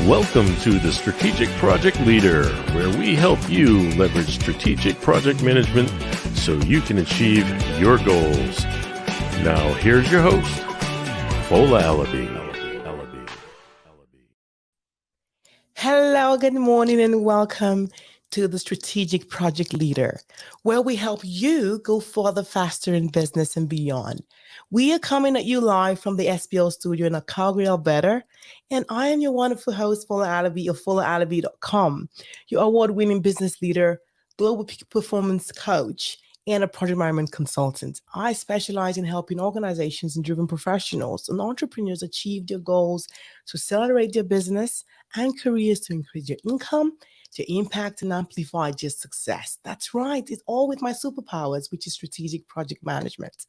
Welcome to the Strategic Project Leader, where we help you leverage strategic project management so you can achieve your goals. Now, here's your host, Fola Alabi. Hello, good morning, and welcome to the Strategic Project Leader, where we help you go further, faster in business and beyond. We are coming at you live from the SBO studio in 𝗘𝗃𝗵𝗴, and I am your wonderful host, Fola Alabi of 𝗘𝗃𝗵𝗵, your award-winning business leader, global peak performance coach, and a project management consultant. I specialize in helping organizations and driven professionals and entrepreneurs achieve their goals to accelerate their business and careers, to increase their income, to impact and amplify their success. That's right. It's all with my superpowers, which is strategic project management.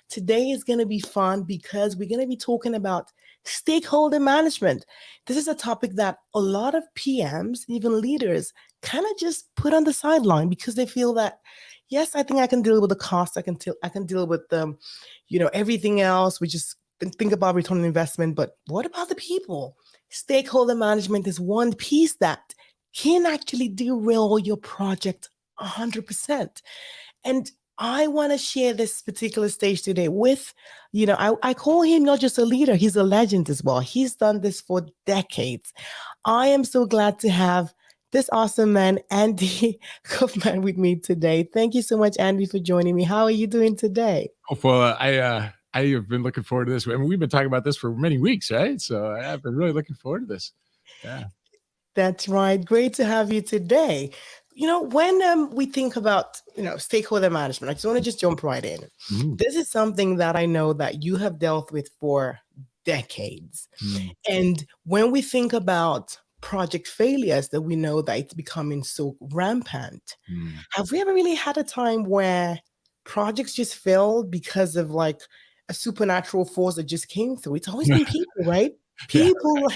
Today is going to be fun because we're going to be talking about stakeholder management. This is a topic that a lot of PMs, even leaders, kind of just put on the sideline because they feel that, yes, I think I can deal with the cost. I can deal with the, everything else. We just think about return on investment. But what about the people? Stakeholder management is one piece that can actually derail your project 100%. And I want to share this particular stage today with, I call him not just a leader, he's a legend as well. He's done this for decades. I am so glad to have this awesome man, Andy Kaufman, with me today. Thank you so much, Andy, for joining me. How are you doing today? Oh, well, I have been looking forward to this. I mean, we've been talking about this for many weeks, right? So I've been really looking forward to this. Yeah. That's right. Great to have you today. When we think about, stakeholder management, I just want to jump right in. Mm. This is something that I know that you have dealt with for decades. Mm. And when we think about project failures that we know that it's becoming so rampant, have we ever really had a time where projects just failed because of like a supernatural force that just came through? It's always been people, right? People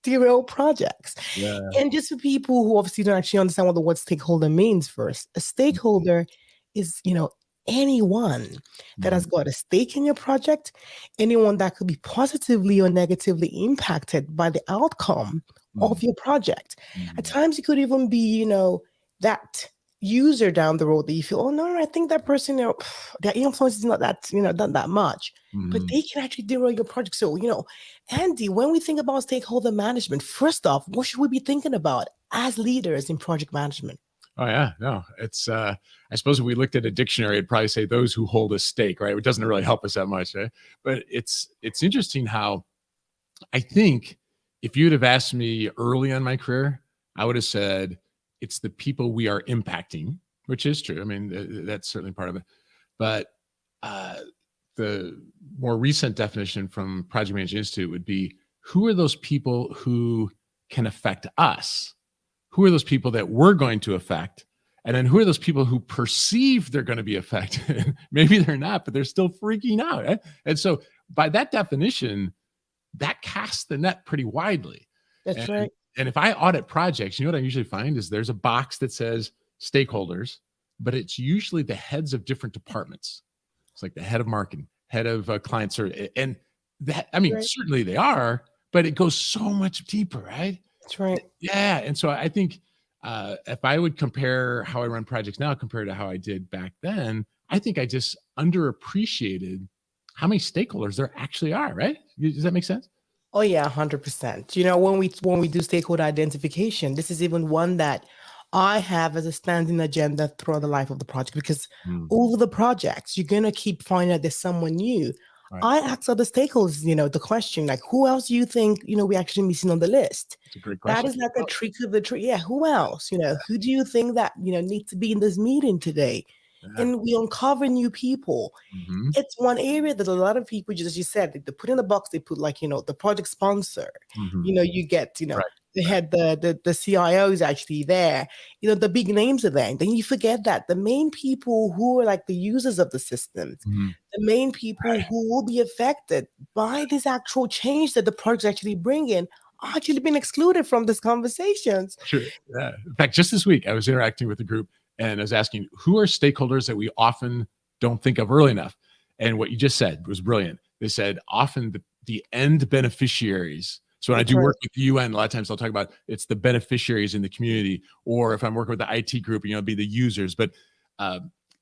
derail projects. Yeah. And just for people who obviously don't actually understand what the word stakeholder means first, a stakeholder is, anyone that has got a stake in your project, anyone that could be positively or negatively impacted by the outcome of your project. At times it could even be, that user down the road that you feel, oh no, I think that person, their influence is not that, done that much, but they can actually derail your project. So, Andy, when we think about stakeholder management, first off, what should we be thinking about as leaders in project management? Oh yeah, no, it's, I suppose if we looked at a dictionary, it'd probably say those who hold a stake, right? It doesn't really help us that much, right? But it's interesting how I think if you'd have asked me early on my career, I would have said, it's the people we are impacting, which is true. I mean, that's certainly part of it. But the more recent definition from Project Management Institute would be, who are those people who can affect us? Who are those people that we're going to affect? And then who are those people who perceive they're going to be affected? Maybe they're not, but they're still freaking out. Right? And so by that definition, that casts the net pretty widely. That's right. And if I audit projects, what I usually find is there's a box that says stakeholders, but it's usually the heads of different departments. It's like the head of marketing, head of client service. And that, certainly they are, but it goes so much deeper, right? That's right. Yeah. And so I think if I would compare how I run projects now compared to how I did back then, I think I just underappreciated how many stakeholders there actually are, right? Does that make sense? Oh yeah, 100%. When we do stakeholder identification, this is even one that I have as a standing agenda throughout the life of the project, because over the projects, you're gonna keep finding out there's someone new. Right. I ask other stakeholders, the question like, who else do you think we actually missing on the list? That's a great question. That is like a trick of the tree. Yeah, who else? Who do you think that needs to be in this meeting today? And we uncover new people. It's one area that a lot of people, just as you said, they put in the box, they put like, the project sponsor, you get, right. They had the CIO is actually there, the big names are there. And then you forget that the main people who are like the users of the systems, the main people who will be affected by this actual change that the projects actually bring in actually been excluded from these conversations. Sure. Yeah. In fact, just this week, I was interacting with a group and I was asking, who are stakeholders that we often don't think of early enough? And what you just said was brilliant. They said often the end beneficiaries. So when I do work with the UN, a lot of times I'll talk about it's the beneficiaries in the community, or if I'm working with the IT group, it'd be the users. But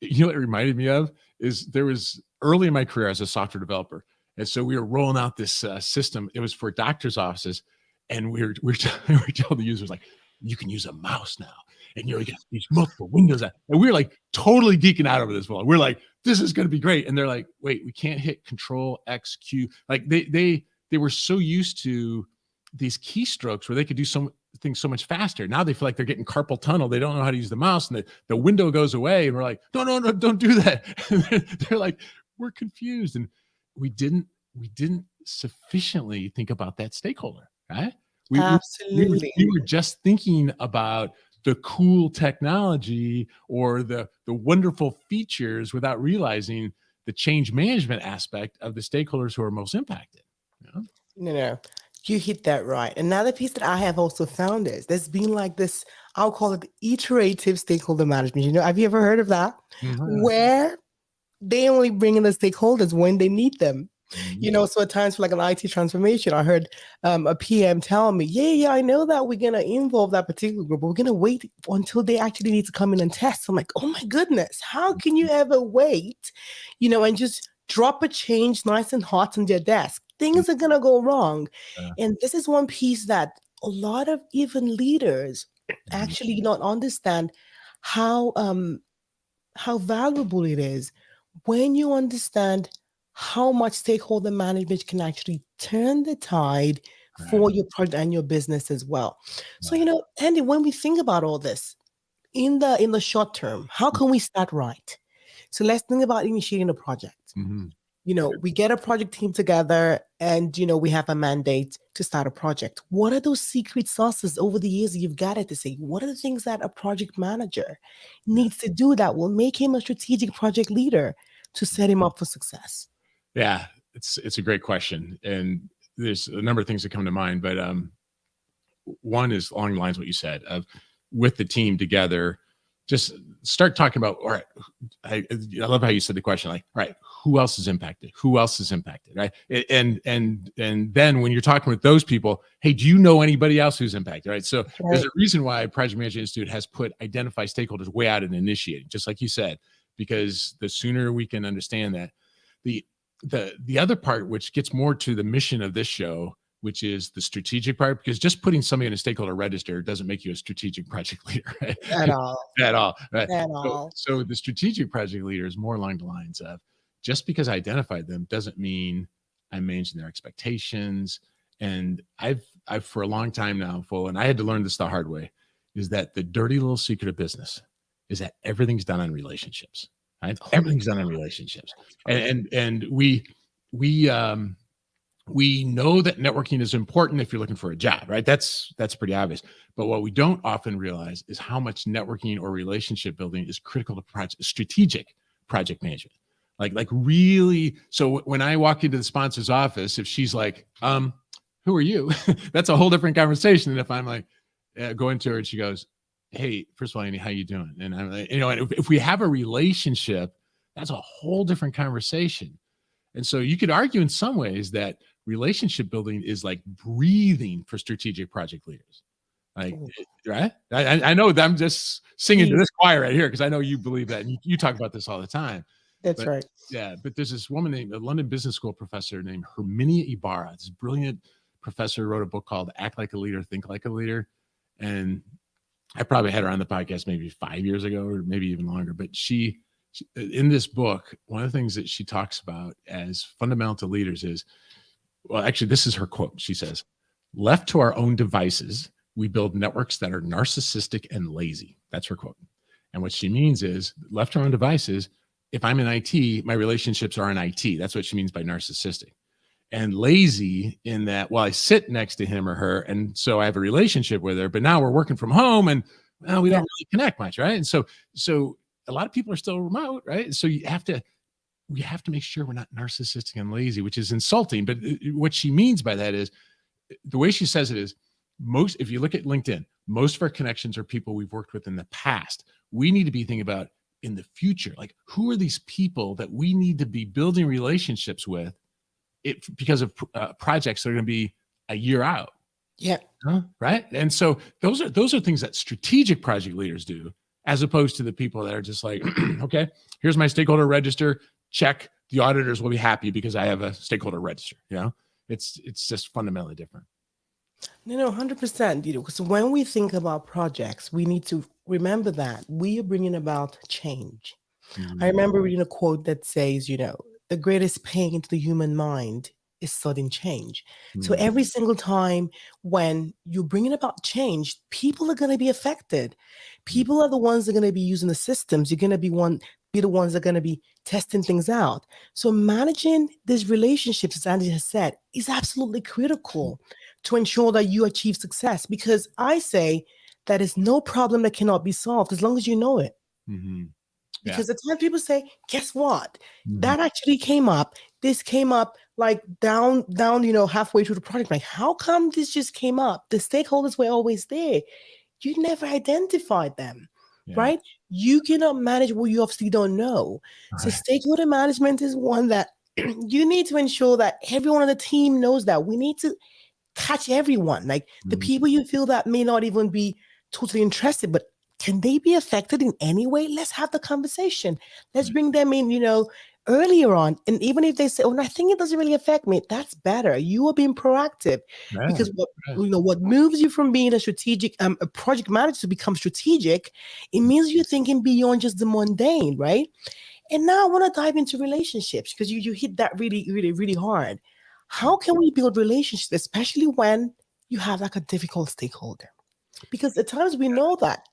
you know what it reminded me of is there was early in my career as a software developer. And so we were rolling out this system. It was for doctors' offices. And we were telling the users, like, you can use a mouse now. And you get these multiple windows. And we were like totally geeking out over this one. We're like, this is going to be great. And they're like, wait, we can't hit Control X Q. Like they were so used to these keystrokes where they could do some things so much faster. Now they feel like they're getting carpal tunnel. They don't know how to use the mouse, and the window goes away. And we're like, no, don't do that. They're like, we're confused. And we didn't sufficiently think about that stakeholder, right? Absolutely. We were just thinking about the cool technology or the wonderful features without realizing the change management aspect of the stakeholders who are most impacted. You know? No, you hit that right. Another piece that I have also found is there's been like this, I'll call it iterative stakeholder management. Have you ever heard of that? Mm-hmm. Where they only bring in the stakeholders when they need them. So at times for like an IT transformation, I heard a PM tell me, yeah, I know that we're going to involve that particular group, but we're going to wait until they actually need to come in and test. I'm like, oh my goodness, how can you ever wait, and just drop a change nice and hot on their desk? Things are going to go wrong. And this is one piece that a lot of even leaders actually not understand how valuable it is when you understand how much stakeholder management can actually turn the tide for your project and your business as well. So, Andy, when we think about all this in the short term, how can we start right? So let's think about initiating a project. Mm-hmm. We get a project team together and, we have a mandate to start a project. What are those secret sauces over the years you've got to say? What are the things that a project manager needs to do that will make him a strategic project leader to set him up for success? Yeah, it's a great question. And there's a number of things that come to mind, but one is along the lines of what you said, of with the team together, just start talking about, all right, I love how you said the question, like, all right, who else is impacted? Who else is impacted, right? And then when you're talking with those people, hey, do you know anybody else who's impacted, right? So there's a reason why Project Management Institute has put identify stakeholders way out and initiating, just like you said, because the sooner we can understand that, the other part, which gets more to the mission of this show, which is the strategic part, because just putting somebody in a stakeholder register doesn't make you a strategic project leader, right? At all. At all. Right? At all. So the strategic project leader is more along the lines of, just because I identified them doesn't mean I'm managing their expectations. And I've for a long time now, Fola, and I had to learn this the hard way, is that the dirty little secret of business is that everything's done on relationships. Right? Everything's done in relationships, and we know that networking is important if you're looking for a job, right? That's pretty obvious. But what we don't often realize is how much networking or relationship building is critical to strategic project management. Like really. So when I walk into the sponsor's office, if she's like, "Who are you?" that's a whole different conversation than if I'm like, go into her and she goes, "Hey, first of all, Andy, how you doing?" And I'm like, and if we have a relationship, that's a whole different conversation. And so you could argue in some ways that relationship building is like breathing for strategic project leaders. Like, right? I know that I'm just singing to this choir right here because I know you believe that, and you talk about this all the time. That's right. Yeah, but there's this woman named a London Business School professor named 𝗵𝗵𝗵𝗴. This brilliant professor wrote a book called "Act Like a Leader, Think Like a Leader," and I probably had her on the podcast maybe 5 years ago or maybe even longer, but she in this book, one of the things that she talks about as fundamental to leaders is, well, actually, this is her quote. She says, "Left to our own devices, we build networks that are narcissistic and lazy." That's her quote. And what she means is, left to our own devices, if I'm in IT, my relationships are in IT. That's what she means by narcissistic. And lazy in that, well, I sit next to him or her, and so I have a relationship with her, but now we're working from home and we don't really connect much, right? And so a lot of people are still remote, right? So we have to make sure we're not narcissistic and lazy, which is insulting. But what she means by that is the way she says it is if you look at LinkedIn, most of our connections are people we've worked with in the past. We need to be thinking about in the future, like who are these people that we need to be building relationships with because of projects that are going to be a year out. Yeah. Right. And so those are things that strategic project leaders do, as opposed to the people that are just like, okay, here's my stakeholder register. Check. The auditors will be happy because I have a stakeholder register. It's just fundamentally different. No, 100%. Because when we think about projects, we need to remember that we are bringing about change. I remember reading a quote that says, the greatest pain to the human mind is sudden change. So every single time when you're bringing about change, people are going to be affected. People are the ones that are going to be using the systems. You're going to be the ones that are going to be testing things out. So managing these relationships, as Andy has said, is absolutely critical to ensure that you achieve success. Because I say that is no problem that cannot be solved as long as you know it. Because the time people say, guess what? That actually came up. This came up like down, halfway through the project. Like, how come this just came up? The stakeholders were always there. You never identified them, right? You cannot manage what you obviously don't know. Right. So stakeholder management is one that you need to ensure that everyone on the team knows that. We need to catch everyone, like the people you feel that may not even be totally interested, but can they be affected in any way? Let's have the conversation. Let's bring them in, earlier on. And even if they say, oh, I think it doesn't really affect me, that's better. You are being proactive because what moves you from being a strategic, a project manager to become strategic, it means you're thinking beyond just the mundane, right? And now I want to dive into relationships because you hit that really, really, really hard. How can we build relationships, especially when you have like a difficult stakeholder? Because at times we know that,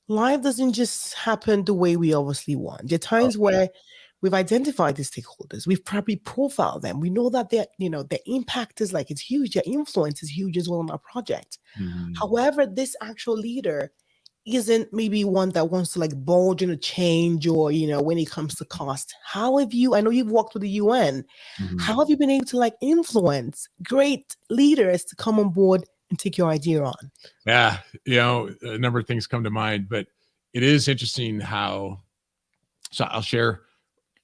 life doesn't just happen the way we obviously want. There are times where we've identified the stakeholders. We've probably profiled them. We know that their impact is it's huge. Their influence is huge as well on our project. However, this actual leader isn't maybe one that wants to bulge in a change or, when it comes to cost. How have you, I know you've worked with the UN. How have you been able to influence great leaders to come on board and take your idea on? Yeah, a number of things come to mind, but it is interesting how, so I'll share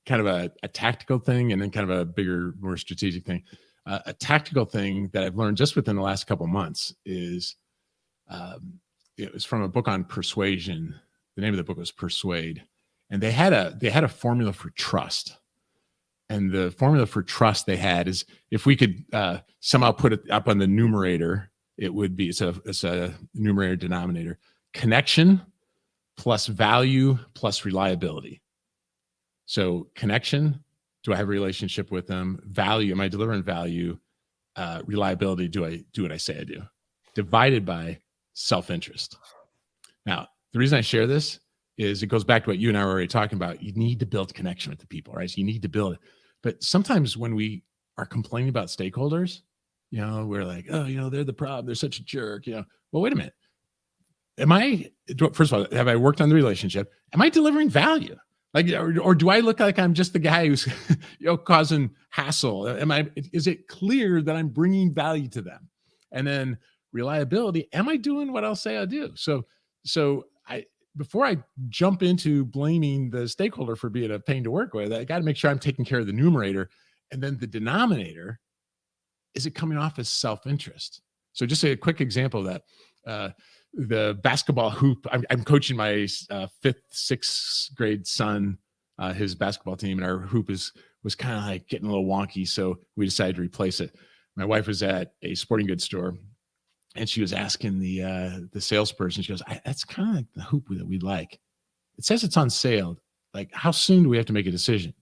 kind of a tactical thing and then kind of a bigger, more strategic thing. A tactical thing that I've learned just within the last couple of months is, it was from a book on persuasion. The name of the book was Persuade. And they had a formula for trust. And the formula for trust they had is, if we could somehow put it up on the numerator, it would be, it's a numerator denominator, connection plus value plus reliability. So connection, do I have a relationship with them? Value, am I delivering value? Reliability, do I do what I say I do? Divided by self-interest. Now, the reason I share this is it goes back to what you and I were already talking about. You need to build connection with the people, right? So you need to build it. But sometimes when we are complaining about stakeholders, we're like, oh, they're the problem. They're such a jerk. Well, wait a minute. First of all, have I worked on the relationship? Am I delivering value? Or do I look like I'm just the guy who's, causing hassle? Is it clear that I'm bringing value to them? And then reliability, am I doing what I'll say I do? So before I jump into blaming the stakeholder for being a pain to work with, I got to make sure I'm taking care of the numerator. And then the denominator, is it coming off as self-interest? So just a quick example of that. The basketball hoop, I'm coaching my fifth, sixth grade son, his basketball team, and our hoop was kind of getting a little wonky. So we decided to replace it. My wife was at a sporting goods store, and she was asking the salesperson, she goes, that's kind of like the hoop that we like. It says it's on sale. How soon do we have to make a decision?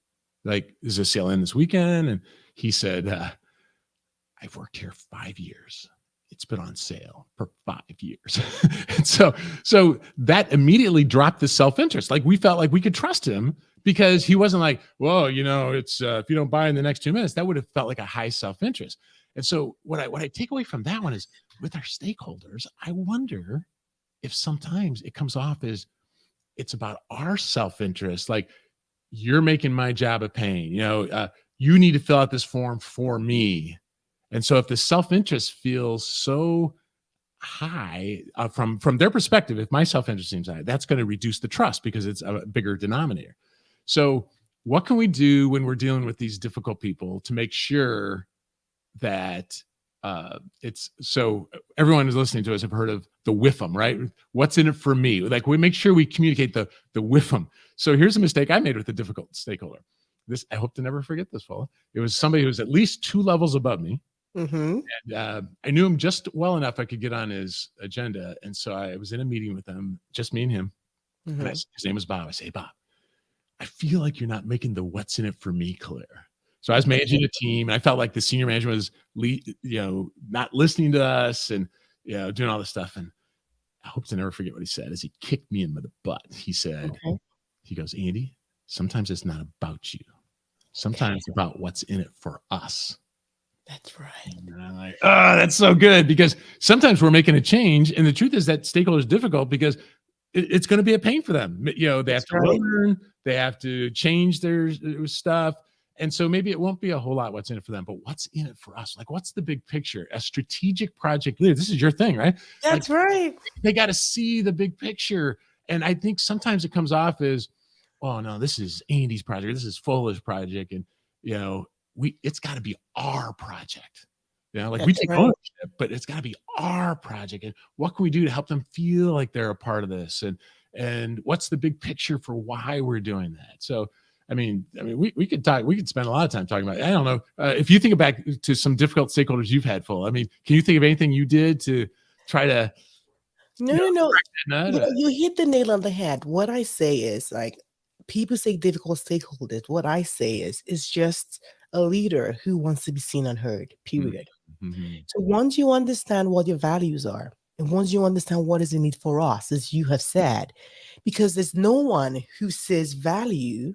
Is the sale in this weekend? And he said, I've worked here 5 years. It's been on sale for 5 years. And so that immediately dropped the self-interest. We felt like we could trust him because he wasn't like, well, it's if you don't buy in the next 2 minutes, that would have felt like a high self-interest. And so what I take away from that one is, with our stakeholders, I wonder if sometimes it comes off as it's about our self-interest. You're making my job a pain. You need to fill out this form for me. And so if the self-interest feels so high from their perspective, if my self-interest seems high, that's going to reduce the trust because it's a bigger denominator. So what can we do when we're dealing with these difficult people to make sure that it's so everyone who's listening to us have heard of the 𝗬𝗏𝗻, right? What's in it for me? Like we make sure we communicate the 𝗬𝗏𝗻. So here's a mistake I made with a difficult stakeholder. This, I hope to never forget this, Fola. It was somebody who was at least 2 levels above me. Mm-hmm. And I knew him just well enough I could get on his agenda. And so I was in a meeting with him, just me and him. Mm-hmm. And his name was Bob. I say, Bob, I feel like you're not making the what's in it for me clear. So I was managing a team, and I felt like the senior management was, not listening to us and, doing all this stuff. And I hope to never forget what he said as he kicked me in the butt. He said, he goes, Andy, sometimes it's not about you. Sometimes it's about what's in it for us. That's right. And I'm like, oh, that's so good, because sometimes we're making a change. And the truth is that stakeholder is difficult because it's going to be a pain for them. They have to learn, they have to change their stuff. And so maybe it won't be a whole lot what's in it for them, but what's in it for us? Like, what's the big picture? A strategic project leader. This is your thing, right? That's right. They got to see the big picture. And I think sometimes it comes off as, oh no, this is Andy's project. This is Fola's project. And, it's got to be our project. We take ownership, but it's got to be our project. And what can we do to help them feel like they're a part of this? And what's the big picture for why we're doing that? So, we could talk. We could spend a lot of time talking about it. I don't know if you think back to some difficult stakeholders you've had, Fola. Can you think of anything you did to try to? No. You hit the nail on the head. What I say is, like, people say difficult stakeholders. What I say is just a leader who wants to be seen and heard. Period. Mm-hmm. So once you understand what your values are, and once you understand what is in it for us, as you have said, because there's no one who says value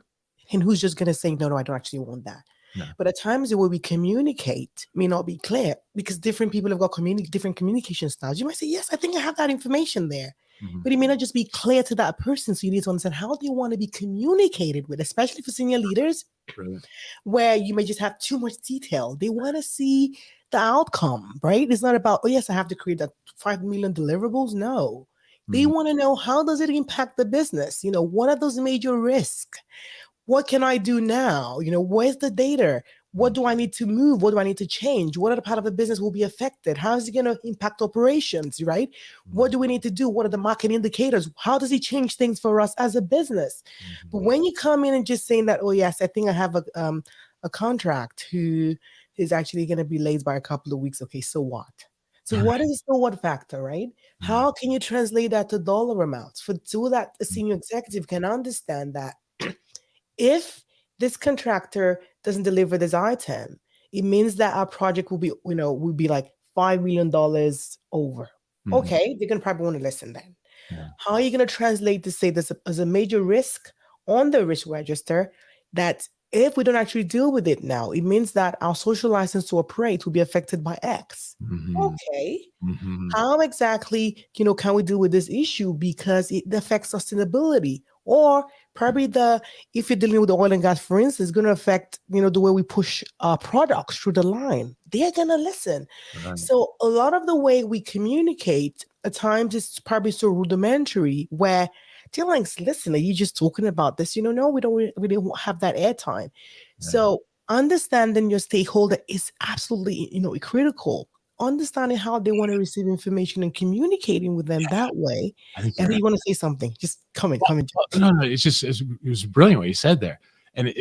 and who's just going to say, no, I don't actually want that. No. But at times the way we communicate may not be clear because different people have got different communication styles. You might say, yes, I think I have that information there. Mm-hmm. But it may not just be clear to that person. So you need to understand how they want to be communicated with, especially for senior leaders, where you may just have too much detail. They want to see the outcome, right? It's not about, oh, yes, I have to create that 5 million deliverables. No. They want to know, how does it impact the business? What are those major risks? What can I do now? Where's the data? What do I need to move? What do I need to change? What other part of the business will be affected? How is it going to impact operations, right? What do we need to do? What are the market indicators? How does it change things for us as a business? But when you come in and just saying that, oh, yes, I think I have a contract who is actually going to be late by a couple of weeks. Okay, so what? So what is the so what factor, right? How can you translate that to dollar amounts so that a senior executive can understand that if this contractor doesn't deliver this item, it means that our project will be like $5 million over. Mm-hmm. Okay, they're going to probably want to listen then. Yeah. How are you going to translate to say this as a major risk on the risk register that if we don't actually deal with it now, it means that our social license to operate will be affected by X. Mm-hmm. Okay. Mm-hmm. How exactly, can we deal with this issue because it affects sustainability? Or probably if you're dealing with the oil and gas, for instance, it's going to affect, the way we push our products through the line. They're going to listen. Right. So a lot of the way we communicate at times is probably so rudimentary where they're like, listen, are you just talking about this? No, we don't have that airtime. Yeah. So understanding your stakeholder is absolutely, critical. Understanding how they want to receive information and communicating with them that way. And you want to say something, just come in. No, it was brilliant what you said there. And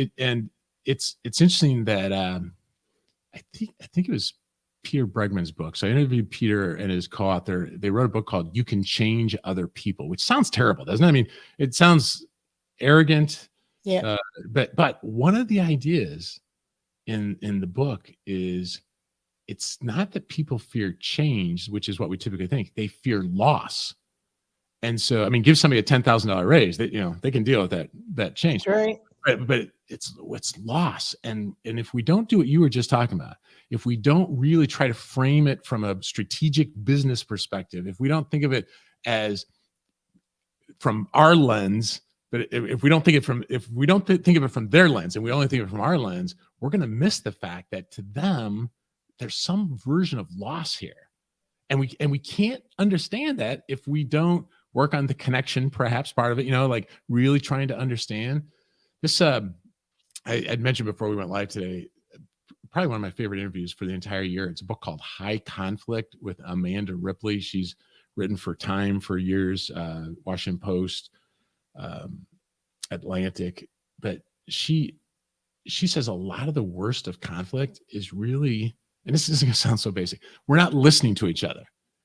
it's interesting that I think it was Peter Bregman's book. So I interviewed Peter and his co-author. They wrote a book called You Can Change Other People, which sounds terrible, doesn't it? It sounds arrogant. Yeah. But one of the ideas in the book is it's not that people fear change, which is what we typically think. They fear loss. And so, give somebody a $10,000 raise, they can deal with that change. Right. But it's loss. And if we don't do what you were just talking about, if we don't really try to frame it from a strategic business perspective, if we don't think of it as from our lens, but if we don't think of it from their lens and we only think of it from our lens, we're going to miss the fact that to them, there's some version of loss here. And we can't understand that if we don't work on the connection, perhaps part of it, like really trying to understand this. I'd mentioned before we went live today, probably one of my favorite interviews for the entire year. It's a book called High Conflict with Amanda Ripley. She's written for Time for years, Washington Post, Atlantic, but she says a lot of the worst of conflict is really, and this isn't going to sound so basic, we're not listening to each other.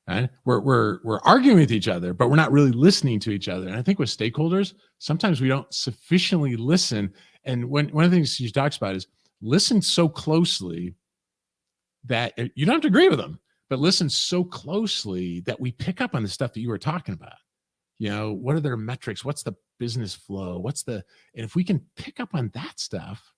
Right? We're arguing with each other, but we're not really listening to each other. And I think with stakeholders, sometimes we don't sufficiently listen. And one of the things she talks about is listen so closely that you don't have to agree with them, but listen so closely that we pick up on the stuff that you were talking about. What are their metrics? What's the business flow? And if we can pick up on that stuff,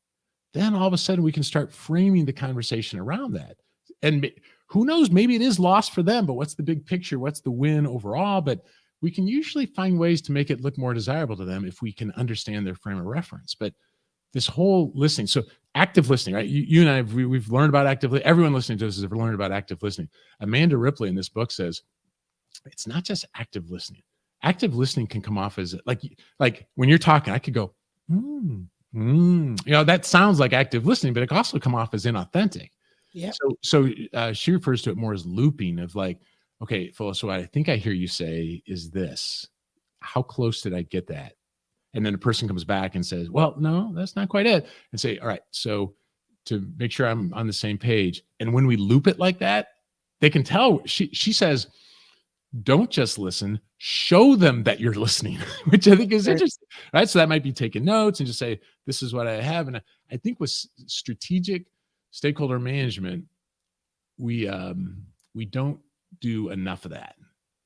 then all of a sudden we can start framing the conversation around that. And who knows, maybe it is lost for them, but what's the big picture? What's the win overall? But we can usually find ways to make it look more desirable to them if we can understand their frame of reference. But this whole listening, so active listening, right? You and I, we've learned about active listening. Everyone listening to us has ever learned about active listening. Amanda Ripley in this book says, it's not just active listening. Active listening can come off as like when you're talking, I could go, that sounds like active listening, but it can also come off as inauthentic. Yeah. So she refers to it more as looping of like, okay, Fola, so what I think I hear you say is this. How close did I get that? And then a person comes back and says, well, no, that's not quite it. And say, all right, so to make sure I'm on the same page. And when we loop it like that, they can tell. She says, don't just listen, show them that you're listening, which I think is interesting, right? So that might be taking notes and just say, this is what I have. And I think with strategic stakeholder management, we don't do enough of that,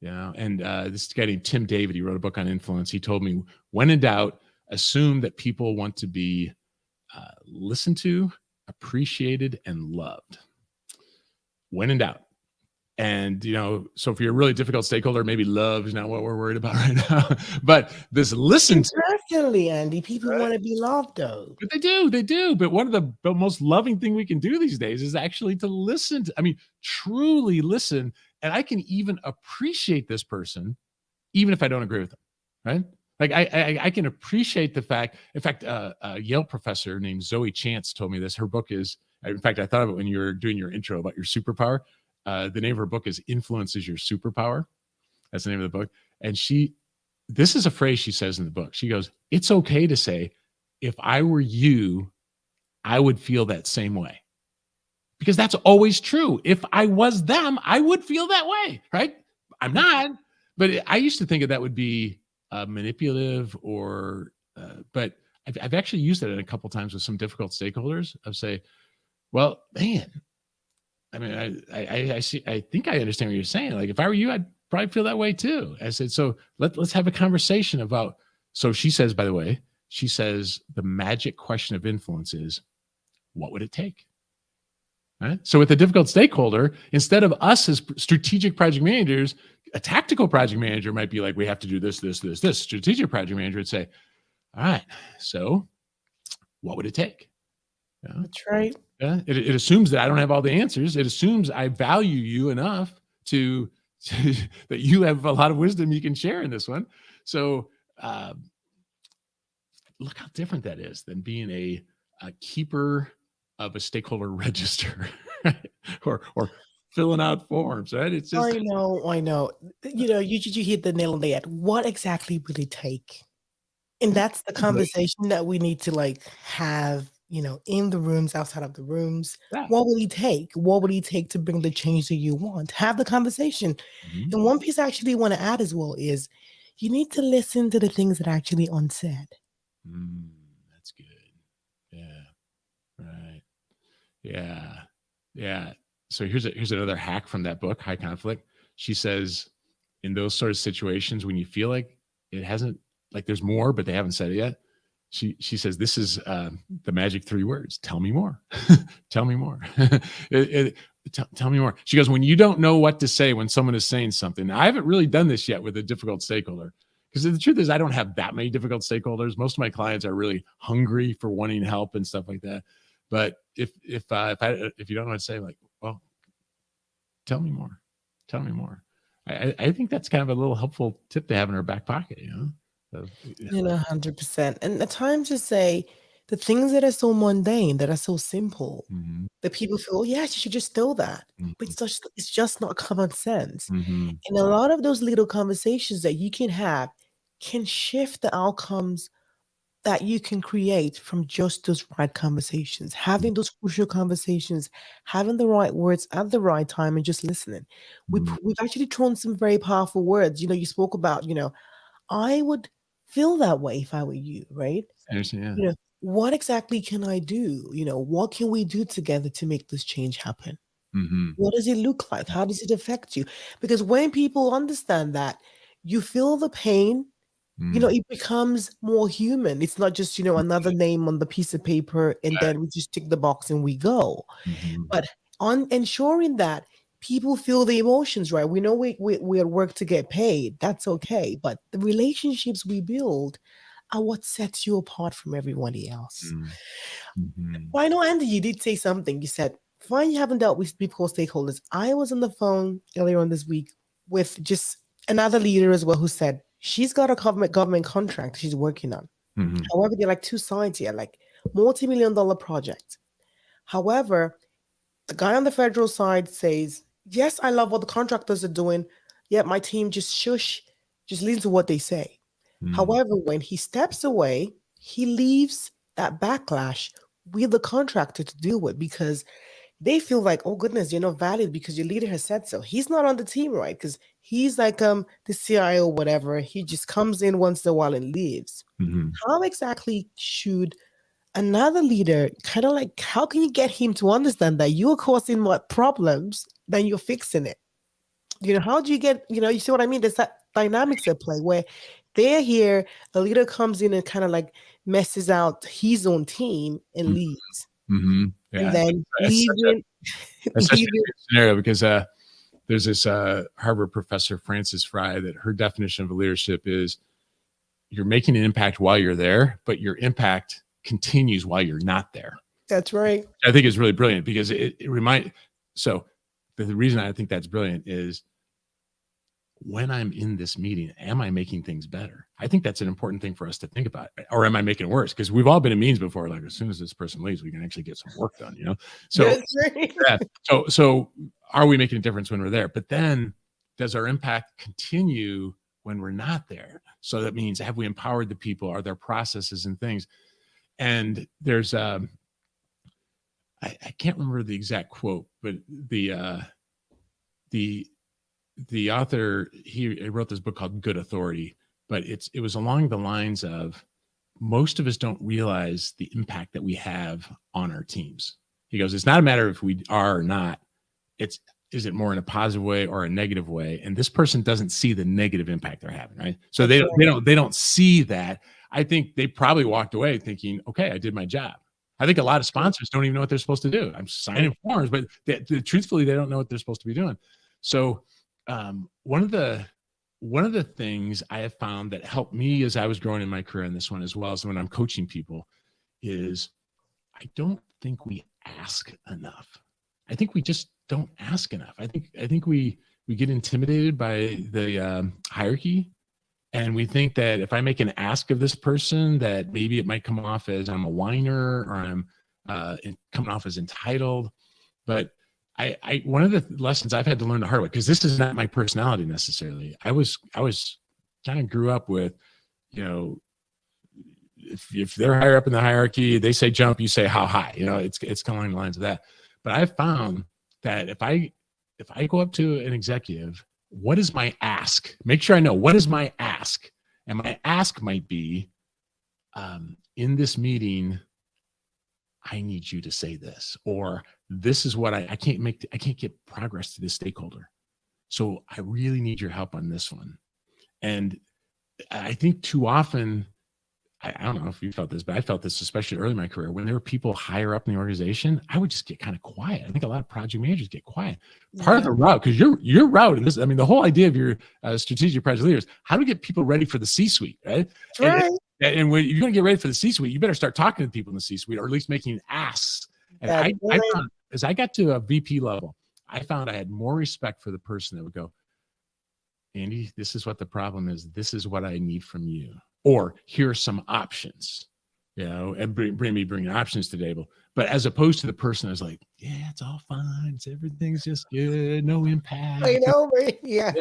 and this guy named Tim David, he wrote a book on influence. He told me, when in doubt, assume that people want to be listened to, appreciated, and loved. When in doubt. And, so if you're a really difficult stakeholder, maybe love is not what we're worried about right now. But this listen to. Definitely, Andy. People want to be loved, though. But they do. But one of the most loving thing we can do these days is actually to listen. Truly listen. And I can even appreciate this person, even if I don't agree with them, right? Like I can appreciate the fact. In fact, a Yale professor named Zoe Chance told me this. Her book is, in fact, I thought of it when you were doing your intro about your superpower. The name of her book is Influence is Your Superpower. That's the name of the book. And this is a phrase she says in the book. She goes, it's okay to say, if I were you, I would feel that same way. Because that's always true. If I was them, I would feel that way, right? I'm not. But I used to think that would be manipulative but I've actually used it a couple times with some difficult stakeholders of say, well, man, I see. I think I understand what you're saying. Like, if I were you, I'd probably feel that way too. I said, so let's have a conversation about. So she says, by the way, the magic question of influence is, what would it take? Right. So with a difficult stakeholder, instead of us as strategic project managers, a tactical project manager might be like, we have to do this. Strategic project manager would say, all right, so what would it take? Yeah. That's right. Yeah. It assumes that I don't have all the answers. It assumes I value you enough to that you have a lot of wisdom you can share in this one. So look how different that is than being a keeper of a stakeholder register, right? or filling out forms, right? It's just I know. You hit the nail on the head. What exactly will it take? And that's the conversation that we need to have, in the rooms, outside of the rooms. Yeah. What will it take? What will it take to bring the change that you want? Have the conversation. Mm-hmm. And one piece I actually want to add as well is you need to listen to the things that are actually unsaid. That's good. Yeah. Right. Yeah. Yeah. So here's another hack from that book, High Conflict. She says, in those sort of situations, when you feel like it hasn't, like there's more, but they haven't said it yet. She says, this is the magic 3 words. Tell me more. Tell me more. Tell me more. She goes, when you don't know what to say when someone is saying something. Now, I haven't really done this yet with a difficult stakeholder, because the truth is I don't have that many difficult stakeholders. Most of my clients are really hungry for wanting help and stuff like that. But if you don't know what to say, like, well, tell me more. Tell me more. I think that's kind of a little helpful tip to have in our back pocket, you know? So, yeah. 100%. And at times to say the things that are so mundane, that are so simple, Mhm. that people feel, oh, yes, you should just know that. But Mhm. it's just not common sense. Mhm. And a lot of those little conversations that you can have can shift the outcomes that you can create from just those right conversations, having those crucial conversations, having the right words at the right time, and just listening. Mhm. We've actually thrown some very powerful words. You spoke about, I would feel that way if I were you, right? I understand, yeah. What exactly can I do? What can we do together to make this change happen? Mhm. What does it look like? How does it affect you? Because when people understand that, you feel the pain, Mm. it becomes more human. It's not just, another name on the piece of paper and Right. then we just tick the box and we go. Mhm. But on ensuring that people feel the emotions, right? We know we at work to get paid. That's okay. But the relationships we build are what sets you apart from everybody else. Mm. Mhm. Well, I know, Andy, you did say something. You said, fine, you haven't dealt with people stakeholders. I was on the phone earlier on this week with just another leader as well who said she's got a government contract she's working on. Mhm. However, they're like two sides here, like multi-million-dollar project. However, the guy on the federal side says, yes, I love what the contractors are doing, yet my team just leans to what they say. Mm. However, when he steps away, he leaves that backlash with the contractor to deal with because they feel like, oh goodness, you're not valid because your leader has said so. He's not on the team, right? Because he's like the CIO, whatever. He just comes in once in a while and leaves. Mhm. How exactly should another leader kind of like, how can you get him to understand that you're causing more problems than you're fixing it? How do you get, you see what I mean? There's that dynamics at play where they're here, the leader comes in and kind of like messes out his own team and Mm. leaves. Mhm. And Yeah. then That's such a leaving, that's such a leaving. good scenario because there's this Harvard professor, Frances Fry, that her definition of leadership is you're making an impact while you're there, but your impact continues while you're not there. That's right. I think is really brilliant because so the reason I think that's brilliant is when I'm in this meeting, am I making things better? I think that's an important thing for us to think about. Or am I making it worse? Because we've all been in meetings before, like as soon as this person leaves, we can actually get some work done, So That's right. yeah. So are we making a difference when we're there? But then does our impact continue when we're not there? So that means, have we empowered the people? Are there processes and things? And there's I can't remember the exact quote, but the author, he wrote this book called Good Authority, but it was along the lines of most of us don't realize the impact that we have on our teams. He goes, it's not a matter if we are or not. Is it more in a positive way or a negative way? And this person doesn't see the negative impact they're having, right? So they don't see that. I think they probably walked away thinking, okay, I did my job. I think a lot of sponsors don't even know what they're supposed to do. I'm signing forms, but truthfully, they don't know what they're supposed to be doing. So one of the things I have found that helped me as I was growing in my career in this one, as well as when I'm coaching people, is I don't think we ask enough. I think we just don't ask enough. I think we get intimidated by the hierarchy, and we think that if I make an ask of this person, that maybe it might come off as I'm a whiner or I'm coming off as entitled. But I one of the lessons I've had to learn the hard way, because this is not my personality necessarily. I was kind of grew up with, if they're higher up in the hierarchy, they say jump, you say how high. It's kind of along the lines of that. But I've found that if I go up to an executive, what is my ask? Make sure I know what is my ask. And my ask might be, in this meeting, I need you to say this, or this is what I can't get progress to this stakeholder. So I really need your help on this one. And I think too often, I don't know if you felt this, but I felt this, especially early in my career, when there were people higher up in the organization, I would just get kind of quiet. I think a lot of project managers get quiet. Part of the route, because your route in this, I mean, the whole idea of your strategic project leaders, how to get people ready for the C-suite, right? Right. And when you're going to get ready for the C-suite, you better start talking to people in the C-suite, or at least making asks. And I found, as I got to a VP level, I found I had more respect for the person that would go, Andy, this is what the problem is. This is what I need from you. Or here are some options, and bring options to the table. But as opposed to the person that's like, yeah, it's all fine. Everything's just good. No impact. I know, right? Yeah.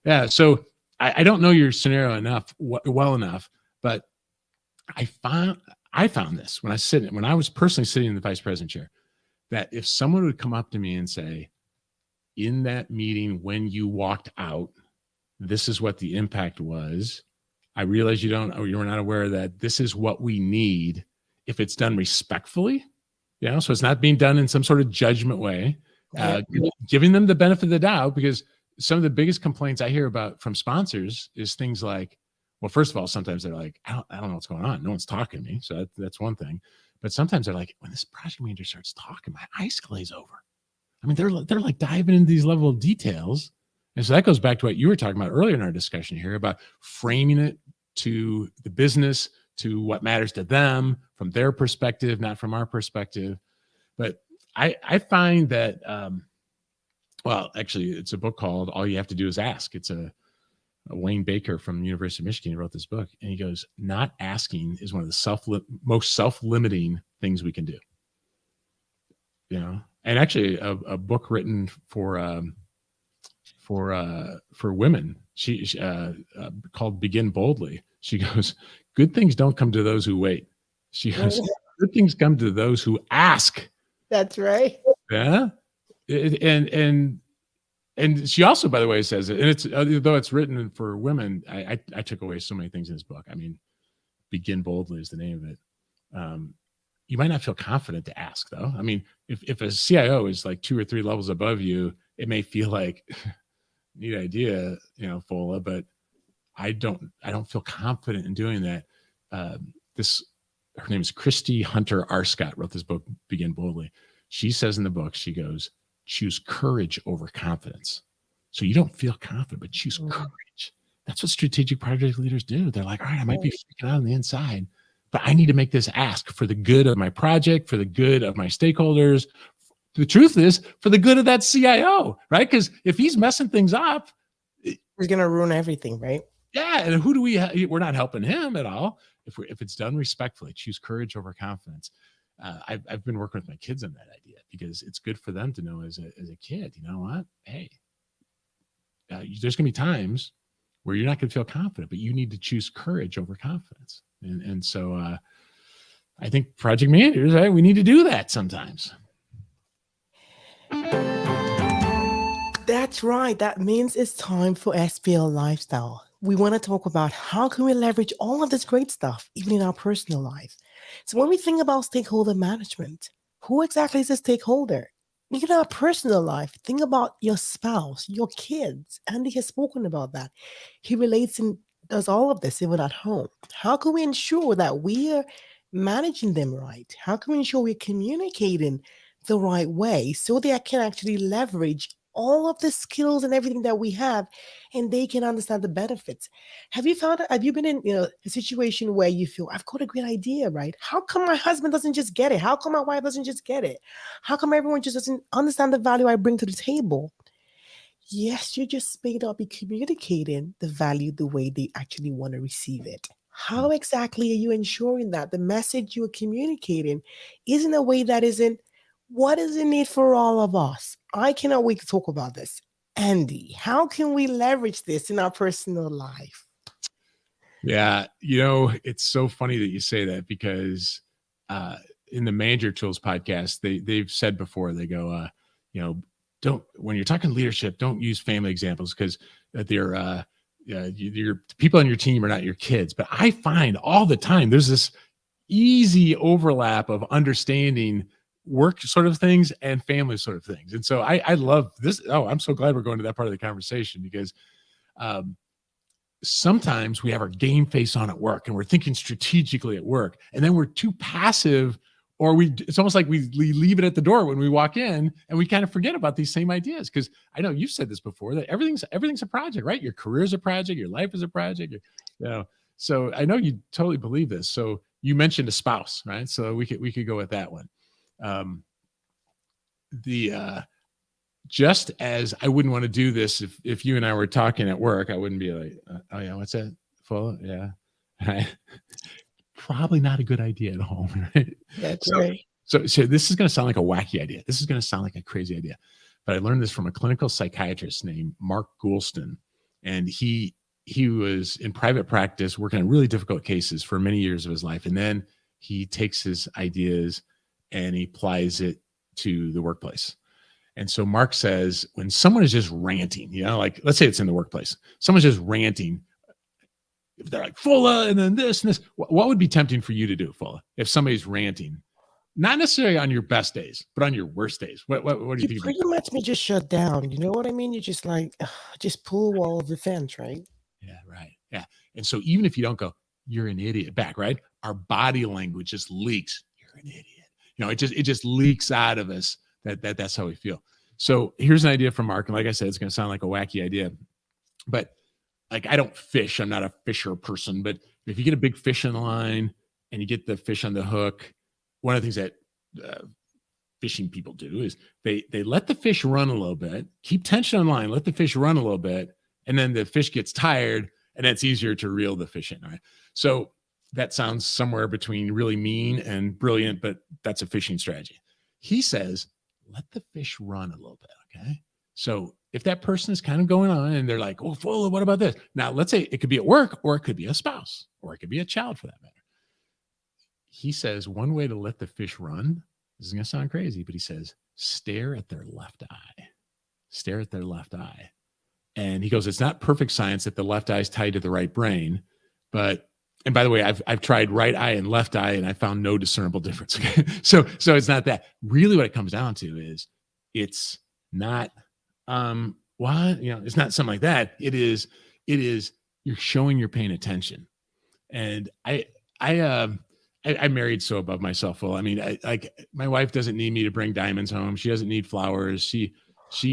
Yeah. So I don't know your scenario well enough, but I found this when I was personally sitting in the vice president chair, that if someone would come up to me and say, in that meeting, when you walked out, this is what the impact was. I realize you were not aware of that. This is what we need. If it's done respectfully, so it's not being done in some sort of judgment way, giving them the benefit of the doubt, because some of the biggest complaints I hear about from sponsors is things like, well, first of all, sometimes they're like, I don't know what's going on. No one's talking to me. So that's one thing. But sometimes they're like, when this project manager starts talking, my eyes glaze over. I mean, they're like diving into these level of details. And so that goes back to what you were talking about earlier in our discussion here about framing it to the business, to what matters to them from their perspective, not from our perspective. But I find that, well, actually, it's a book called All You Have to Do Is Ask. It's a Wayne Baker from the University of Michigan. He wrote this book, and he goes, not asking is one of the most self-limiting things we can do. And actually a book written for women, she called Begin Boldly. She goes, good things don't come to those who wait. She goes, good things come to those who ask. That's right. Yeah. And she also, by the way, says it, and it's, though it's written for women, I took away so many things in this book. I mean, Begin Boldly is the name of it. You might not feel confident to ask, though. I mean, if a CIO is like 2 or 3 levels above you, it may feel like neat idea, Fola, but I don't feel confident in doing that. Her name is 𝗚𝗃 Hunter Arscott, wrote this book, Begin Boldly. She says in the book, she goes, choose courage over confidence. So you don't feel confident, but choose courage. That's what strategic project leaders do. They're like, all right, I might be freaking out on the inside, but I need to make this ask for the good of my project, for the good of my stakeholders. The truth is, for the good of that CIO, right? Because if he's messing things up, he's going to ruin everything, right? Yeah. And who do we're not helping him at all. If it's done respectfully, choose courage over confidence. I've been working with my kids on that idea because it's good for them to know as a kid, you know what? Hey, there's going to be times where you're not going to feel confident, but you need to choose courage over confidence. And so I think project managers, right, we need to do that sometimes. That's right. That means it's time for SPL Lifestyle. We want to talk about how can we leverage all of this great stuff, even in our personal life. So when we think about stakeholder management, who exactly is a stakeholder? Even in our personal life, think about your spouse, your kids. Andy has spoken about that. He relates and does all of this even at home. How can we ensure that we are managing them right? How can we ensure we're communicating the right way so they can actually leverage all of the skills and everything that we have, and they can understand the benefits? Have you been in a situation where you feel, I've got a great idea, right? How come my husband doesn't just get it? How come my wife doesn't just get it? How come everyone just doesn't understand the value I bring to the table? Yes, you just may not be communicating the value the way they actually want to receive it. How exactly are you ensuring that the message you're communicating is in a way that isn't what is in it for all of us? I cannot wait to talk about this. Andy, how can we leverage this in our personal life? Yeah, it's so funny that you say that because in the Manager Tools podcast, they've said before, they go, when you're talking leadership, don't use family examples because they're your people on your team are not your kids. But I find all the time there's this easy overlap of understanding work sort of things and family sort of things. And so I love this. Oh, I'm so glad we're going to that part of the conversation because sometimes we have our game face on at work and we're thinking strategically at work, and then we're too passive, or it's almost like we leave it at the door when we walk in and we kind of forget about these same ideas. Because I know you've said this before, that everything's a project, right? Your career is a project, your life is a project, so I know you totally believe this. So you mentioned a spouse, right? So we could go with that one. just as I wouldn't want to do this if you and I were talking at work, I wouldn't be like, oh yeah, what's that? Fola? Yeah. Right. Probably not a good idea at home, right? That's So, right. so this is going to sound like a wacky idea. This is going to sound like a crazy idea, but I learned this from a clinical psychiatrist named Mark Goulston, and he was in private practice working on really difficult cases for many years of his life, and then he takes his ideas and he applies it to the workplace. And so Mark says, when someone is just ranting, like let's say it's in the workplace, someone's just ranting. If they're like Fola and then this and this, what would be tempting for you to do, Fola, if somebody's ranting? Not necessarily on your best days, but on your worst days. What do you think? Pretty much me just shut down. You know what I mean? You just like, just pull wall of defense, right? Yeah, right. Yeah. And so even if you don't go, you're an idiot back, right? Our body language just leaks. You're an idiot. It just leaks out of us that's how we feel. So here's an idea from Mark. And like I said, it's going to sound like a wacky idea, but like, I don't fish. I'm not a fisher person, but if you get a big fish in the line and you get the fish on the hook, one of the things that fishing people do is they let the fish run a little bit, keep tension on line, let the fish run a little bit, and then the fish gets tired, and it's easier to reel the fish in, right? So that sounds somewhere between really mean and brilliant, but that's a fishing strategy. He says, let the fish run a little bit, okay? So if that person is kind of going on and they're like, oh, Fola, what about this? Now, let's say it could be at work, or it could be a spouse, or it could be a child for that matter. He says one way to let the fish run, this is going to sound crazy, but he says, stare at their left eye. Stare at their left eye. And he goes, it's not perfect science that the left eye is tied to the right brain, but, and by the way, I've tried right eye and left eye and I found no discernible difference. Okay? So it's not that. Really what it comes down to is it's not, it's not something like that. It is you're showing you're paying attention. And I'm married so above myself. Well, I mean, my wife doesn't need me to bring diamonds home. She doesn't need flowers. She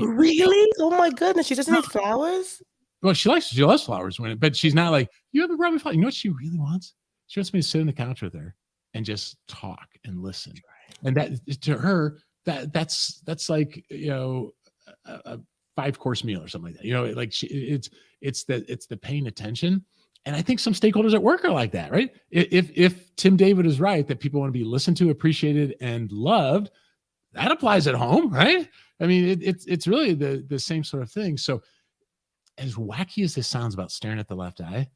really? Oh my goodness. She doesn't need flowers? Well, she loves flowers but she's not like, you haven't brought me flowers. You know what she really wants? She wants me to sit on the couch with her and just talk and listen. And that to her, that's like, a 5-course meal or something like that. Like it's the paying attention. And I think some stakeholders at work are like that, right? If Tim David is right, that people want to be listened to, appreciated, and loved, that applies at home, right? I mean, it's really the same sort of thing. So as wacky as this sounds about staring at the left eye,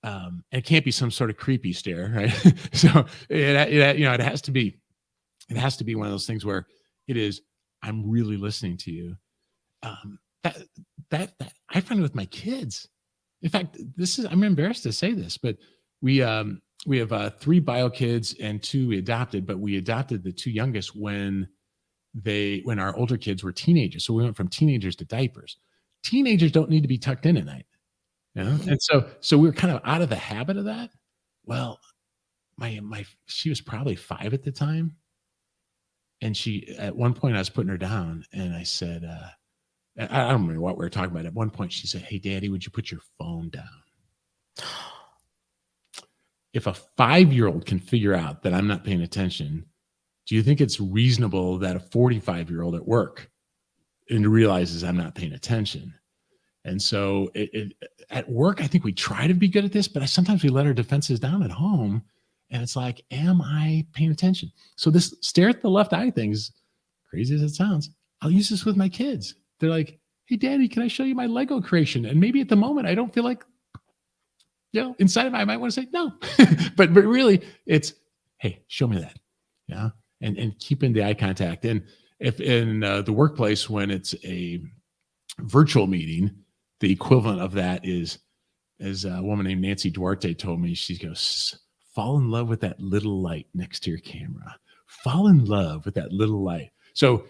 and it can't be some sort of creepy stare, right? So it has to be one of those things where it is, I'm really listening to you. That I find it with my kids. In fact, I'm embarrassed to say this, but we have 3 bio kids and 2 we adopted, but we adopted the 2 youngest when our older kids were teenagers. So we went from teenagers to diapers. Teenagers don't need to be tucked in at night. And so we were kind of out of the habit of that. Well, she was probably 5 at the time. And at one point I was putting her down and I said, I don't remember what we were talking about. At one point she said, hey, Daddy, would you put your phone down? If a 5-year-old can figure out that I'm not paying attention, do you think it's reasonable that a 45-year-old at work realizes I'm not paying attention? And so at work, I think we try to be good at this, but sometimes we let our defenses down at home. And it's like, am I paying attention? So this stare at the left eye thing, is crazy as it sounds, I'll use this with my kids. They're like, hey, Daddy, can I show you my Lego creation? And maybe at the moment, I don't feel like, inside of me, I might want to say no. but really, it's, hey, show me that. Yeah. And keeping the eye contact. And if in the workplace, when it's a virtual meeting, the equivalent of that is, as a woman named Nancy Duarte told me, she goes, fall in love with that little light next to your camera. Fall in love with that little light. So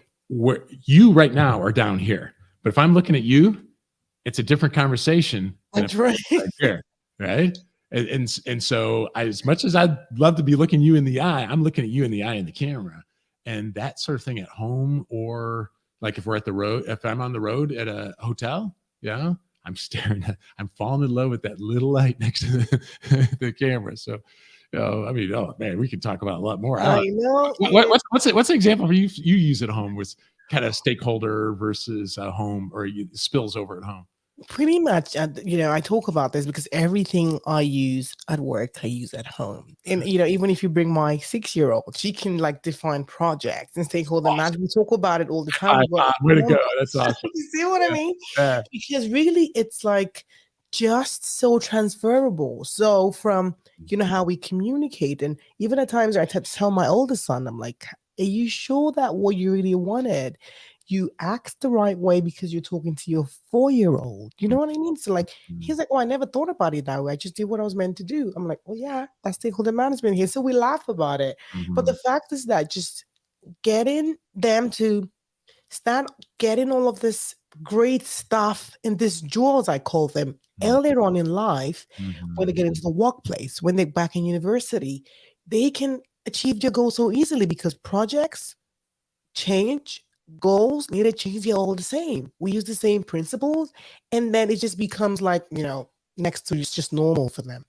you right now are down here, but if I'm looking at you, it's a different conversation. That's right. Here, right? And so as much as I'd love to be looking you in the eye, I'm looking at you in the eye in the camera. And that sort of thing at home, or like if we're at the road, if I'm on the road at a hotel, I'm falling in love with that little light next to the camera. So, I mean, oh man, we can talk about a lot more. I know. What's an example you use at home with kind of stakeholder versus home, or spills over at home? Pretty much, I talk about this because everything I use at work, I use at home. And, even if you bring my 6-year-old, she can like define projects and stakeholder management. We talk about it all the time. Way to go. That's awesome. You see what I mean? Because really it's like just so transferable. So from, how we communicate, and even at times I tell my oldest son, I'm like, are you sure that what you really wanted? You act the right way because you're talking to your 4-year-old. You know what I mean? So like, he's like, oh, I never thought about it that way. I just did what I was meant to do. I'm like, well, yeah, that's stakeholder management here. So we laugh about it. But the fact is that just getting them to start getting all of this great stuff in these jewels, I call them, earlier on in life, when they get into the workplace, when they're back in university, they can achieve their goals so easily because projects change. Goals, need to change, they're all the same. We use the same principles, and then it just becomes like, next to it's just normal for them.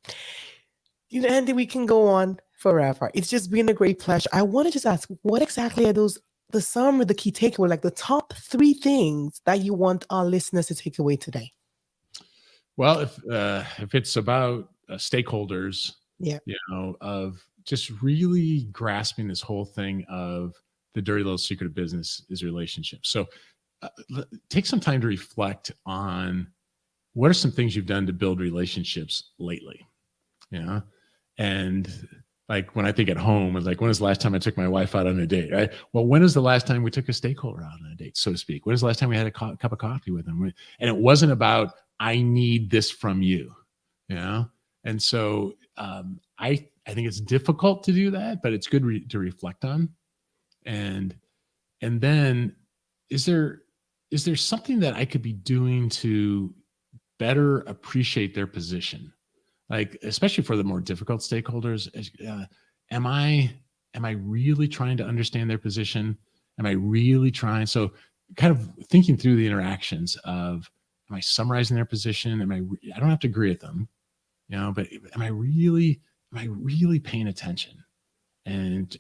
And we can go on forever. It's just been a great pleasure. I want to just ask, what exactly are those, the summary, the key takeaway, like the top 3 things that you want our listeners to take away today? Well, if it's about stakeholders, of just really grasping this whole thing of the dirty little secret of business is relationships. So take some time to reflect on what are some things you've done to build relationships lately. And like when I think at home, it's like, when was the last time I took my wife out on a date, right? Well, when is the last time we took a stakeholder out on a date, so to speak? When is the last time we had a cup of coffee with them? And it wasn't about, I need this from you, And so I think it's difficult to do that, but it's good to reflect on. And then is there something that I could be doing to better appreciate their position? Like, especially for the more difficult stakeholders, am I really trying to understand their position? Am I really trying? So kind of thinking through the interactions of, am I summarizing their position? I don't have to agree with them, but am I really paying attention? And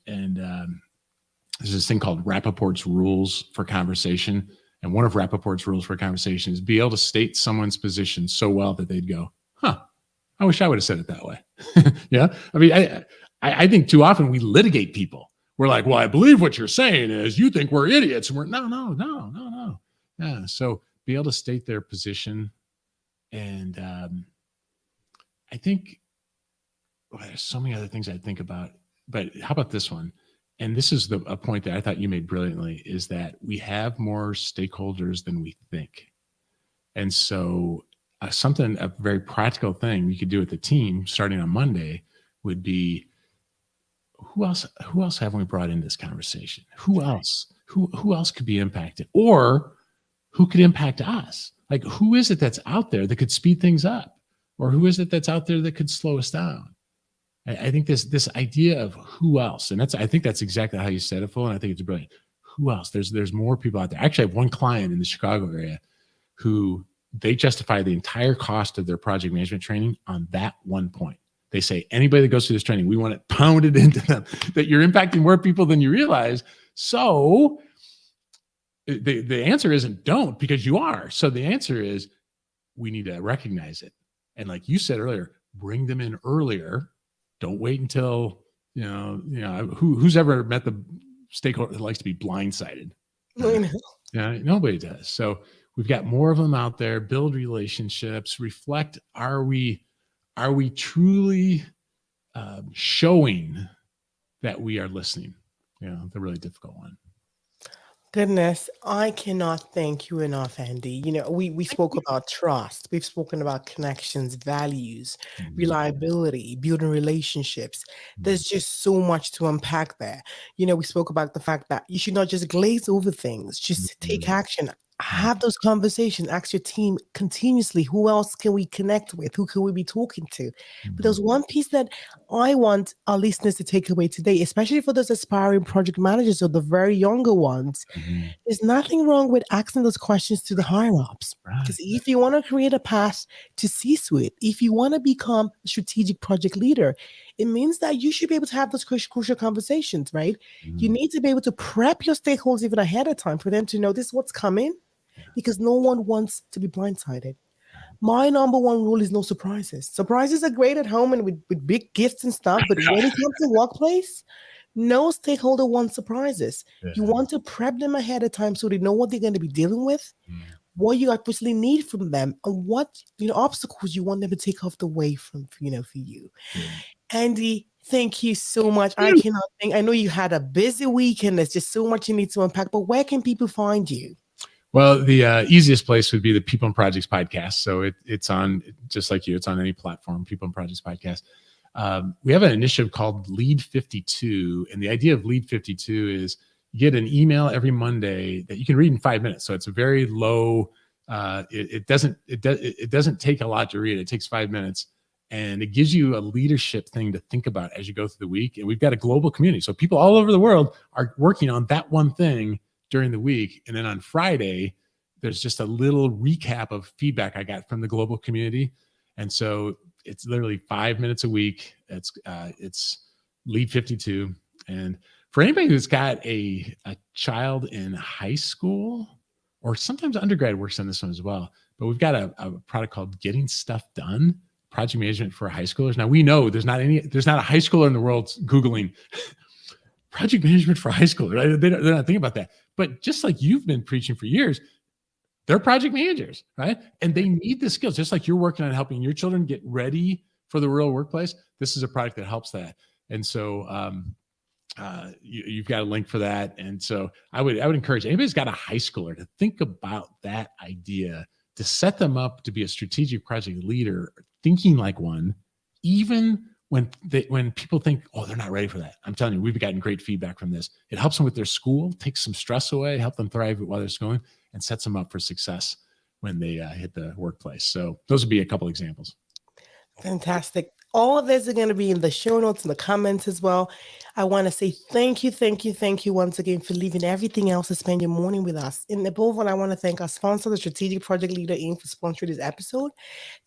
there's this thing called Rappaport's rules for conversation. And one of Rappaport's rules for conversation is be able to state someone's position so well that they'd go, I wish I would have said it that way. I mean, I think too often we litigate people. We're like, well, I believe what you're saying is you think we're idiots. And we're no. Yeah. So be able to state their position. And I think there's so many other things I think about, but how about this one? And this is a point that I thought you made brilliantly, is that we have more stakeholders than we think. And so a very practical thing you could do with the team starting on Monday would be, who else haven't we brought into this conversation? Who else could be impacted, or who could impact us? Like, who is it that's out there that could speed things up, or who is it that's out there that could slow us down? I think this idea of who else, and I think that's exactly how you said it, Fola, and I think it's brilliant. Who else? There's more people out there. Actually, I have one client in the Chicago area who they justify the entire cost of their project management training on that one point. They say, anybody that goes through this training, we want it pounded into them that you're impacting more people than you realize. So the answer isn't don't, because you are. So the answer is we need to recognize it. And like you said earlier, bring them in earlier. Don't wait until, who's ever met the stakeholder that likes to be blindsided? Nobody does. So we've got more of them out there. Build relationships. Reflect. Are we truly showing that we are listening? The really difficult one. Goodness, I cannot thank you enough, Andy. We spoke about trust. We've spoken about connections, values, reliability, building relationships. There's just so much to unpack there. We spoke about the fact that you should not just glaze over things, just take action. Have those conversations. Ask your team continuously, who else can we connect with? Who can we be talking to? But there's one piece that I want our listeners to take away today, especially for those aspiring project managers or the very younger ones. There's nothing wrong with asking those questions to the higher ups. Because if you want to create a path to C-suite, if you want to become a strategic project leader, it means that you should be able to have those crucial conversations, right? Mm-hmm. You need to be able to prep your stakeholders even ahead of time for them to know this is what's coming, because no one wants to be blindsided. My number one rule is no surprises. Surprises are great at home and with big gifts and stuff, but when it comes to workplace, no stakeholder wants surprises. Yeah. You want to prep them ahead of time so they know what they're going to be dealing with, what you actually need from them, and what obstacles you want them to take off the way from for you. Andy, thank you so much. I cannot think. I know you had a busy weekend. There's just so much you need to unpack. But where can people find you? Well, the easiest place would be the People and Projects podcast. So it's on, just like you, it's on any platform, People and Projects podcast. We have an initiative called Lead 52. And the idea of Lead 52 is you get an email every Monday that you can read in 5 minutes. So it's a very low, it doesn't take a lot to read. It takes 5 minutes. And it gives you a leadership thing to think about as you go through the week. And we've got a global community. So people all over the world are working on that one thing during the week. And then on Friday, there's just a little recap of feedback I got from the global community. And so it's literally 5 minutes a week. It's Lead 52. And for anybody who's got a child in high school, or sometimes undergrad works on this one as well, but we've got a product called Getting Stuff Done, project management for high schoolers. Now we know there's not a high schooler in the world Googling project management for high schoolers, right? They're not thinking about that. But just like you've been preaching for years, they're project managers, right? And they need the skills, just like you're working on helping your children get ready for the real workplace. This is a product that helps that. And so you've got a link for that. And so I would encourage anybody who's got a high schooler to think about that idea, to set them up to be a strategic project leader, thinking like one, even when people think, oh, they're not ready for that. I'm telling you, we've gotten great feedback from this. It helps them with their school, takes some stress away, help them thrive while they're schooling, and sets them up for success when they hit the workplace. So those would be a couple examples. Fantastic. All of this are going to be in the show notes and the comments as well. I want to say thank you once again for leaving everything else to spend your morning with us. And above all, I want to thank our sponsor, the Strategic Project Leader Inc., for sponsoring this episode.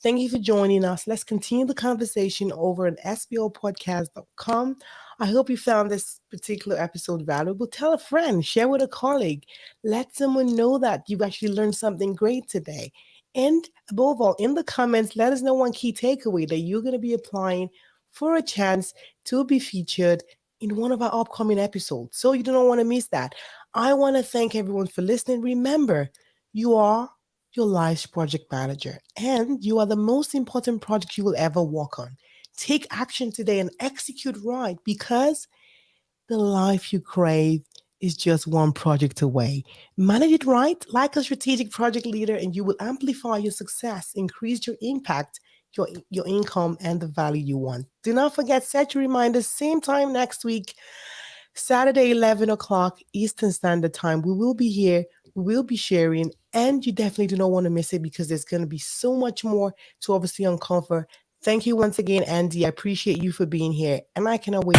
Thank you for joining us. Let's continue the conversation over at sbopodcast.com. I hope you found this particular episode valuable. Tell a friend, share with a colleague. Let someone know that you've actually learned something great today. And above all, in the comments, let us know one key takeaway that you're going to be applying for a chance to be featured in one of our upcoming episodes. So you don't want to miss that. I want to thank everyone for listening. Remember, you are your life's project manager, and you are the most important project you will ever work on. Take action today and execute right, because the life you crave is just one project away. Manage it right, like a strategic project leader, and you will amplify your success, increase your impact, your income, and the value you want. Do not forget, set your reminders, same time next week, Saturday, 11 o'clock Eastern Standard Time. We will be here. We will be sharing, and you definitely do not want to miss it, because there's going to be so much more to obviously uncover. Thank you once again, Andy. I appreciate you for being here, and I cannot wait.